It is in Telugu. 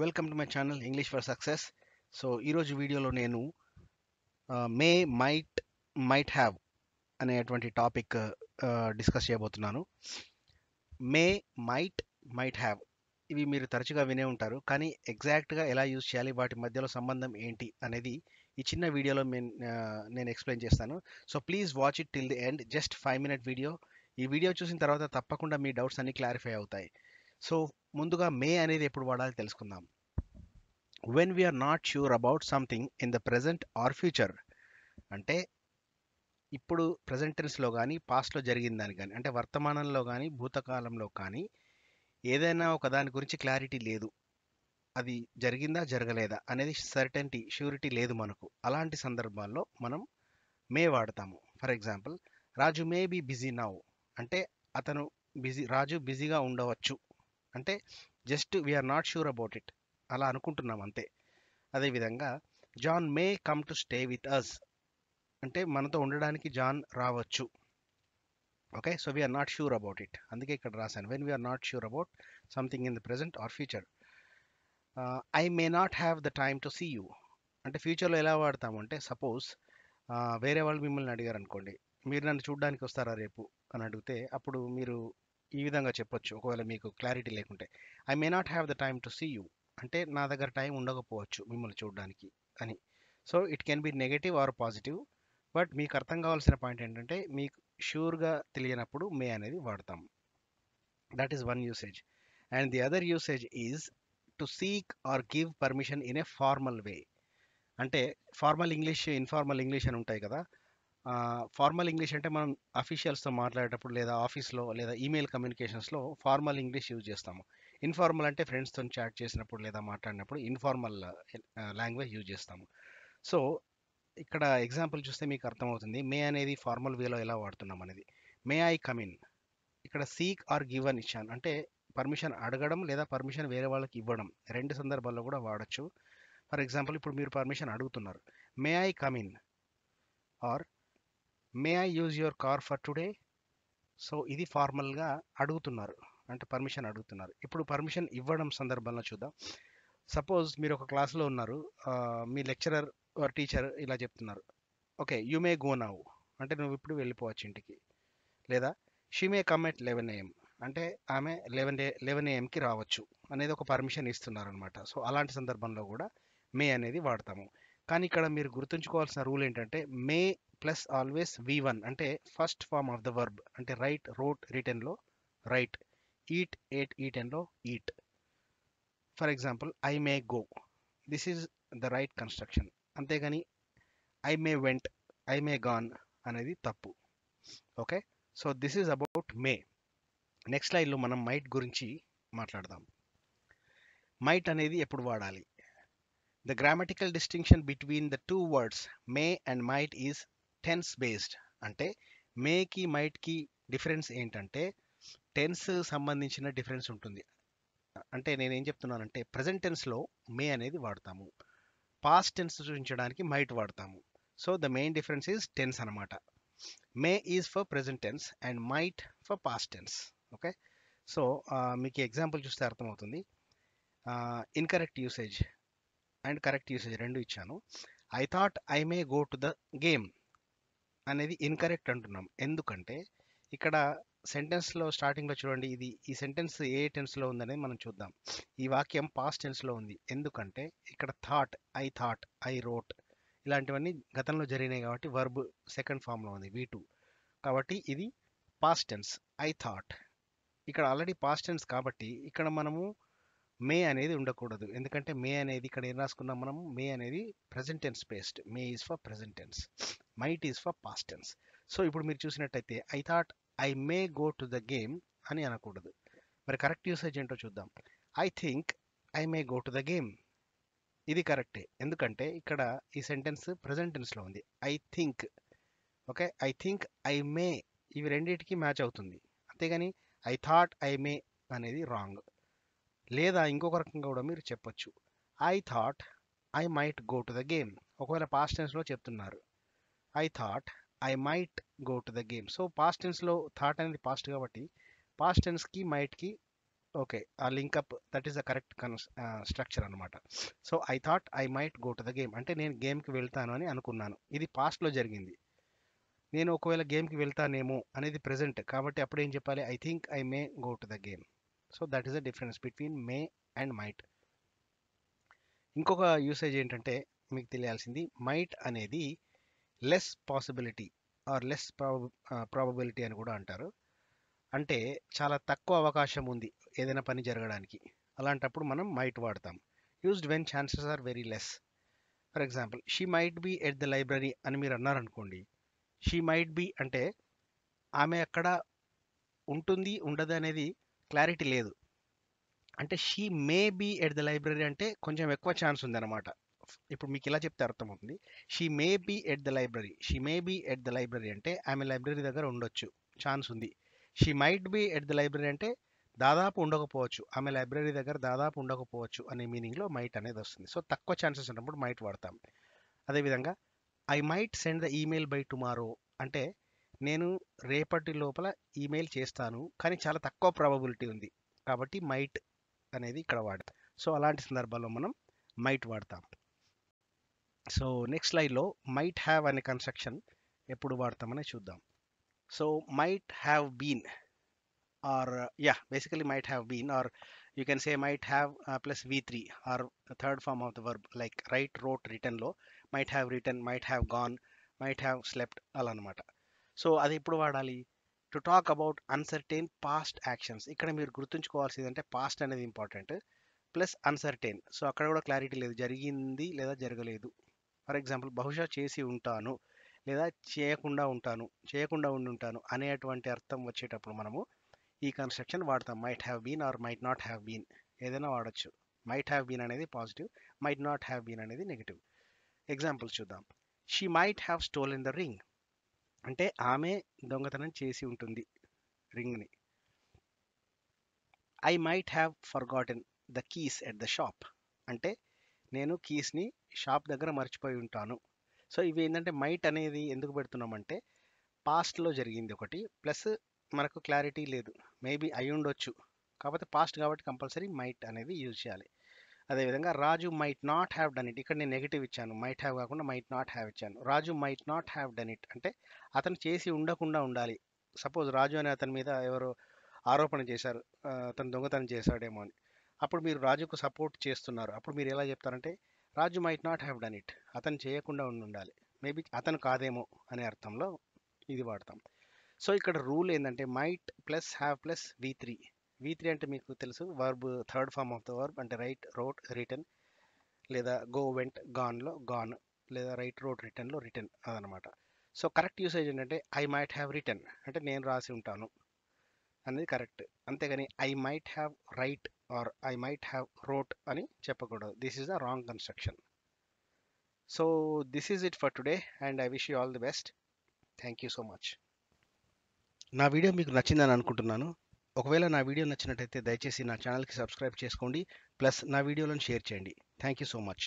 Welcome to my channel English for success. So ఈరోజు వీడియోలో నేను మే మైట్ హ్యావ్ అనేటువంటి టాపిక్ డిస్కస్ చేయబోతున్నాను. మే మైట్ హ్యావ్ ఇవి మీరు తరచుగా వినే ఉంటారు, కానీ ఎగ్జాక్ట్గా ఎలా యూజ్ చేయాలి, వాటి మధ్యలో సంబంధం ఏంటి అనేది ఈ చిన్న వీడియోలో నేను ఎక్స్ప్లెయిన్ చేస్తాను. So please watch it till the end. Just 5 minute video. ఈ వీడియో చూసిన తర్వాత తప్పకుండా మీ డౌట్స్ అన్ని క్లారిఫై అవుతాయి. సో ముందుగా మే అనేది ఎప్పుడు వాడాలి తెలుసుకుందాం. When we are not sure about something in the present or future, అంటే ఇప్పుడు ప్రజెంట్ టెన్స్లో కానీ పాస్ట్లో జరిగిన దాని కానీ, అంటే వర్తమానంలో కానీ భూతకాలంలో కానీ ఏదైనా ఒక దాని గురించి క్లారిటీ లేదు, అది జరిగిందా జరగలేదా అనేది సర్టెనిటీ ష్యూరిటీ లేదు మనకు. అలాంటి సందర్భాల్లో మనం మే వాడతాము. For example, Raju may be busy now, అంటే అతను రాజు బిజీగా ఉండవచ్చు. అంటే just we are not sure about it, అలా అనుకుంటున్నాం అంతే. అదేవిధంగా John may come to stay with us, అంటే మనతో ఉండడానికి జాన్ రావచ్చు. Okay, so we are not sure about it, అందుకే ఇక్కడ రాశాను when we are not sure about something in the present or future. I may not have the time to see you, అంటే ఫ్యూచర్లో ఎలా వాడతాము అంటే, సపోజ్ వేరే వాళ్ళు మిమ్మల్ని అడిగారు అనుకోండి, మీరు నన్ను చూడడానికి వస్తారా రేపు అని అడిగితే అప్పుడు మీరు ఈ విధంగా చెప్పొచ్చు, ఒకవేళ మీకు క్లారిటీ లేకుంటే, I may not have the time to see you, అంటే నా దగ్గర టైం ఉండకపోవచ్చు మిమ్మల్ని చూడడానికి అని. So it can be negative or positive, but మీకు అర్థం కావాల్సిన పాయింట్ ఏంటంటే, మీకు షూర్గా తెలియనప్పుడు మే అనేది వాడతాం. That is one usage. And the other usage is to seek or give permission in a formal way. అంటే ఫార్మల్ ఇంగ్లీష్, ఇన్ఫార్మల్ ఇంగ్లీష్ అని ఉంటాయి కదా. ఫార్మల్ ఇంగ్లీష్ అంటే మనం అఫీషియల్స్తో మాట్లాడేటప్పుడు, లేదా ఆఫీస్లో, లేదా ఈమెయిల్ కమ్యూనికేషన్స్లో ఫార్మల్ ఇంగ్లీష్ యూజ్ చేస్తాము. ఇన్ఫార్మల్ అంటే ఫ్రెండ్స్తో చాట్ చేసినప్పుడు లేదా మాట్లాడినప్పుడు ఇన్ఫార్మల్ లాంగ్వేజ్ యూజ్ చేస్తాము. సో ఇక్కడ ఎగ్జాంపుల్ చూస్తే మీకు అర్థమవుతుంది మే అనేది ఫార్మల్ వేలో ఎలా వాడుతున్నాం అనేది. మే ఐ కమ్ ఇన్, ఇక్కడ సీక్ ఆర్ గివ్ అని ఇచ్చాను, అంటే పర్మిషన్ అడగడం లేదా పర్మిషన్ వేరే వాళ్ళకి ఇవ్వడం, రెండు సందర్భాల్లో కూడా వాడచ్చు. ఫర్ ఎగ్జాంపుల్, ఇప్పుడు మీరు పర్మిషన్ అడుగుతున్నారు, may I come in or may I use your car for today. So ఇది ఫార్మల్గా అడుగుతున్నారు, అంటే పర్మిషన్ అడుగుతున్నారు. ఇప్పుడు పర్మిషన్ ఇవ్వడం సందర్భంలో చూద్దాం. సపోజ్ మీరు ఒక క్లాస్లో ఉన్నారు, మీ లెక్చరర్ టీచర్ ఇలా చెప్తున్నారు, okay you may go now, అంటే నువ్వు ఇప్పుడు వెళ్ళిపోవచ్చు ఇంటికి. లేదా she may come at 11 AM, అంటే ఆమె 11 AM కి రావచ్చు అనేది ఒక పర్మిషన్ ఇస్తున్నారు అనమాట. సో అలాంటి సందర్భంలో కూడా మే అనేది వాడతాము. కానీ ఇక్కడ మీరు గుర్తుంచుకోవాల్సిన రూల్ ఏంటంటే, మే ప్లస్ ఆల్వేస్ V1, అంటే first form of the verb. అంటే రైట్, రోట్, రిటర్న్లో రైట్, ఈట్, ఏట్, ఈటెన్లో eat. For example, I may go, this is the right construction. అంతేగాని I may went, I may gone అనేది తప్పు. Okay, so this is about may. Next స్లైడ్లో మనం మైట్ గురించి మాట్లాడదాం. మైట్ అనేది ఎప్పుడు వాడాలి? The grammatical distinction between the two words may and might is tense based. అంటే మేకి మైట్కి డిఫరెన్స్ ఏంటంటే, టెన్స్ సంబంధించిన డిఫరెన్స్ ఉంటుంది. అంటే నేనేం చెప్తున్నానంటే, ప్రజెంట్ టెన్స్లో మే అనేది వాడతాము, పాస్ట్ టెన్స్ సూచించడానికి మైట్ వాడతాము. So the main difference is tense అనమాట. May is for present tense and might for past tense. Okay, so మీకు ఎగ్జాంపుల్ చూస్తే అర్థమవుతుంది. Incorrect usage and correct usage రెండు ఇచ్చాను. I thought I may go to the game అనేది ఇన్కరెక్ట్ అంటున్నాం. ఎందుకంటే ఇక్కడ సెంటెన్స్లో స్టార్టింగ్లో చూడండి, ఈ సెంటెన్స్ ఏ టెన్స్లో ఉందనేది మనం చూద్దాం. ఈ వాక్యం పాస్ట్ టెన్స్లో ఉంది, ఎందుకంటే ఇక్కడ థాట్, ఐ రోట్ ఇలాంటివన్నీ గతంలో జరిగినాయి కాబట్టి వర్బ్ సెకండ్ ఫామ్లో ఉంది V2, కాబట్టి ఇది పాస్ట్ టెన్స్. ఐ థాట్ ఇక్కడ ఆల్రెడీ పాస్ట్ టెన్స్ కాబట్టి ఇక్కడ మనము మే అనేది ఉండకూడదు, ఎందుకంటే మే అనేది ఇక్కడ ఏం రాసుకున్నాం మనం, మే అనేది present tense based. May is for present tense, might is for past tense. So ఇప్పుడు మీరు చూసినట్టయితే I thought I may go to the game అని అనకూడదు. మరి కరెక్ట్ యూసేజ్ ఏంటో చూద్దాం. I think I may go to the game, ఇది కరెక్టే, ఎందుకంటే ఇక్కడ ఈ సెంటెన్స్ ప్రెజెంట్ టెన్స్లో ఉంది. I think, okay, I think, I may, ఇవి రెండింటికి మ్యాచ్ అవుతుంది. అంతేగాని ఐ థాట్ ఐ మే అనేది రాంగ్. లేదా ఇంకొక రకంగా కూడా మీరు చెప్పొచ్చు, I thought I might go to the game. ఒకవేళ పాస్ట్ టెన్స్లో చెప్తున్నారు, I thought I might go to the game. So past టెన్స్లో థాట్ అనేది పాస్ట్ కాబట్టి పాస్ట్ టెన్స్కి మైట్కి ఓకే, ఆ link up that is the correct structure అనమాట. So I thought I might go to the game అంటే నేను గేమ్కి వెళ్తాను అని అనుకున్నాను. ఇది పాస్ట్లో జరిగింది. నేను ఒకవేళ గేమ్కి వెళ్తానేమో అనేది ప్రెజెంట్, కాబట్టి అప్పుడు ఏం చెప్పాలి? I think I may go to the game. So that is the difference between may and might. ఇంకొక యూసేజ్ ఏంటంటే మీకు తెలియాల్సింది, మైట్ అనేది less possibility or less probability అని కూడా అంటారు. అంటే చాలా తక్కువ అవకాశం ఉంది ఏదైనా పని జరగడానికి. అలాంటప్పుడు మనం మైట్ వాడతాం. Used when chances are very less. For example, she might be at the library అని మీరు అన్నారనుకోండి. షీ మైట్ బీ అంటే ఆమె అక్కడ ఉంటుంది ఉండదు అనేది క్లారిటీ లేదు. అంటే she may be at the library అంటే కొంచెం ఎక్కువ ఛాన్స్ ఉందన్నమాట. ఇప్పుడు మీకు ఇలా చెప్తే అర్థమవుతుంది. She may be at the library, she may be at the library అంటే ఆమె లైబ్రరీ దగ్గర ఉండొచ్చు, ఛాన్స్ ఉంది. She might be at the library అంటే దాదాపు ఉండకపోవచ్చు, ఆమె లైబ్రరీ దగ్గర దాదాపు ఉండకపోవచ్చు అనే మీనింగ్లో మైట్ అనేది వస్తుంది. సో తక్కువ ఛాన్సెస్ ఉన్నప్పుడు మైట్ వాడతాం. అదేవిధంగా I might send the email by tomorrow అంటే నేను రేపటి లోపల ఈమెయిల్ చేస్తాను కానీ చాలా తక్కువ ప్రాబబిలిటీ ఉంది, కాబట్టి మైట్ అనేది ఇక్కడ వాడతాం. సో అలాంటి సందర్భాల్లో మనం మైట్ వాడతాం. సో నెక్స్ట్ స్లైడ్లో మైట్ హ్యావ్ అనే కన్స్ట్రక్షన్ ఎప్పుడు వాడతామని చూద్దాం. So might have been or basically might have been, or you can say might have plus v3 or the third form of the verb like write, wrote, written లో might have written, might have gone, might have slept అలా అనమాట. సో అది ఎప్పుడు వాడాలి? To talk about uncertain past actions. ఇక్కడ మీరు గుర్తుంచుకోవాల్సింది అంటే పాస్ట్ అనేది ఇంపార్టెంట్ ప్లస్ అన్సర్టైన్. సో అక్కడ కూడా క్లారిటీ లేదు, జరిగింది లేదా జరగలేదు. ఫర్ ఎగ్జాంపుల్, బహుశా చేసి ఉంటాను లేదా చేయకుండా ఉంటాను, చేయకుండా ఉండి ఉంటాను అనేటువంటి అర్థం వచ్చేటప్పుడు మనము ఈ కన్స్ట్రక్షన్ వాడతాం. Might have been or might not have been ఏదైనా వాడచ్చు. మైట్ హ్యావ్ బీన్ అనేది positive, might not have been అనేది నెగిటివ్. ఎగ్జాంపుల్స్ చూద్దాం. She might have stolen the ring అంటే ఆమె దొంగతనం చేసి ఉంటుంది రింగ్ని. I might have forgotten the keys at the shop అంటే నేను కీస్ని షాప్ దగ్గర మర్చిపోయి ఉంటాను. సో ఇవి ఏంటంటే మైట్ అనేది ఎందుకు పెడుతున్నామంటే పాస్ట్లో జరిగింది ఒకటి, ప్లస్ మనకు క్లారిటీ లేదు, మేబీ అయి ఉండొచ్చు, కాకపోతే పాస్ట్ కాబట్టి కంపల్సరీ మైట్ అనేది యూజ్ చేయాలి. అదేవిధంగా Raju might not have done it, ఇక్కడ నేను నెగిటివ్ ఇచ్చాను, మైట్ హ్యావ్ కాకుండా మైట్ నాట్ హ్యావ్ ఇచ్చాను. Raju might not have done it అంటే అతను చేసి ఉండకుండా ఉండాలి. సపోజ్ రాజు అనే అతని మీద ఎవరో ఆరోపణ చేశారు, అతను దొంగతనం చేశాడేమో అని. అప్పుడు మీరు రాజుకు సపోర్ట్ చేస్తున్నారు, అప్పుడు మీరు ఎలా చెప్తారంటే Raju might not have done it, అతను చేయకుండా ఉండి ఉండాలి, మేబీ అతను కాదేమో అనే అర్థంలో ఇది వాడతాం. సో ఇక్కడ రూల్ ఏంటంటే might plus have plus v3. v3 అంటే మీకు తెలుసు, verb third form of the verb అంటే రైట్, రోట్, రిటర్న్, లేదా గో, వెంట్, గాన్లో గాన్, లేదా రైట్, రోట్, రిటర్న్లో రిటర్న్ అదనమాట. సో కరెక్ట్ యూసేజ్ ఏంటంటే ఐ మైట్ హ్యావ్ రిటర్న్ అంటే నేను రాసి ఉంటాను అనేది కరెక్ట్. అంతేగాని I might have write or I might have wrote అని చెప్పకూడదు. This is the wrong construction. So this is it for today and I wish you all the best. Thank you so much. నా వీడియో మీకు నచ్చిందని అనుకుంటున్నాను. ఒకవేళ నా వీడియో నచ్చినట్టయితే దయచేసి నా ఛానల్కి సబ్స్క్రైబ్ చేసుకోండి, ప్లస్ నా వీడియోలను షేర్ చేయండి. Thank you so much.